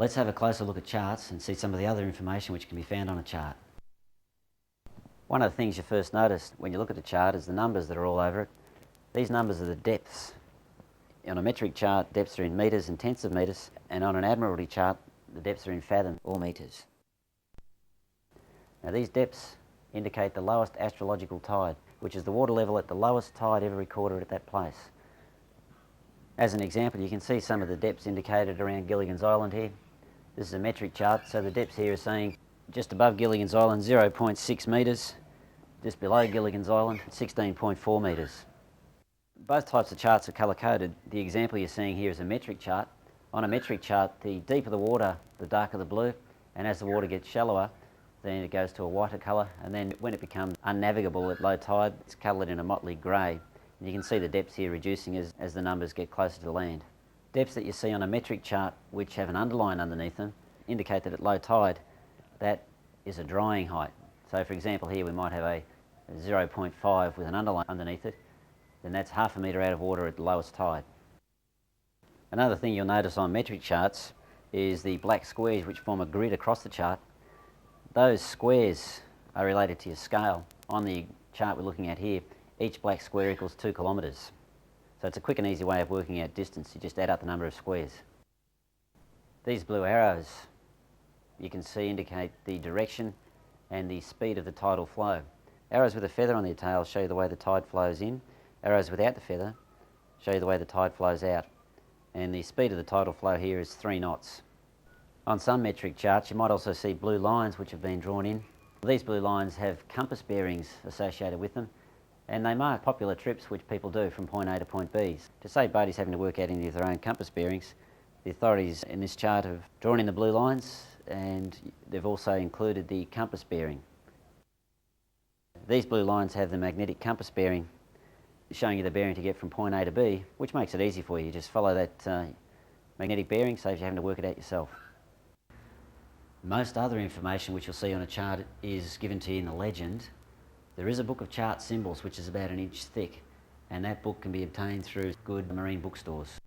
Let's have a closer look at charts and see some of the other information which can be found on a chart. One of the things you first notice when you look at a chart is the numbers that are all over it. These numbers are the depths. On a metric chart, depths are in metres and tenths of metres, and on an Admiralty chart, the depths are in fathom or metres. Now these depths indicate the lowest astrological tide, which is the water level at the lowest tide ever recorded at that place. As an example, you can see some of the depths indicated around Gilligan's Island here. This is a metric chart, so the depths here are saying just above Gilligan's Island 0.6 metres, just below Gilligan's Island 16.4 metres. Both types of charts are colour-coded. The example you're seeing here is a metric chart. On a metric chart, the deeper the water, the darker the blue, and as the water gets shallower, then it goes to a whiter colour, and then when it becomes unnavigable at low tide, it's coloured in a motley grey. And you can see the depths here reducing as the numbers get closer to the land. Depths that you see on a metric chart, which have an underline underneath them, indicate that at low tide, that is a drying height. So for example, here we might have a 0.5 with an underline underneath it, then that's half a metre out of water at the lowest tide. Another thing you'll notice on metric charts is the black squares which form a grid across the chart. Those squares are related to your scale. On the chart we're looking at here, each black square equals 2 kilometres. So it's a quick and easy way of working out distance. You just add up the number of squares. These blue arrows you can see indicate the direction and the speed of the tidal flow. Arrows with a feather on their tail show you the way the tide flows in. Arrows without the feather show you the way the tide flows out. And the speed of the tidal flow here is 3 knots. On some metric charts you might also see blue lines which have been drawn in. These blue lines have compass bearings associated with them, and they mark popular trips which people do from point A to point B. To save boaties having to work out any of their own compass bearings, the authorities in this chart have drawn in the blue lines, and they've also included the compass bearing. These blue lines have the magnetic compass bearing showing you the bearing to get from point A to B, which makes it easy for you. Just follow that magnetic bearing, saves you having to work it out yourself. Most other information which you'll see on a chart is given to you in the legend. There is a book of chart symbols which is about 1 inch thick, and that book can be obtained through good marine bookstores.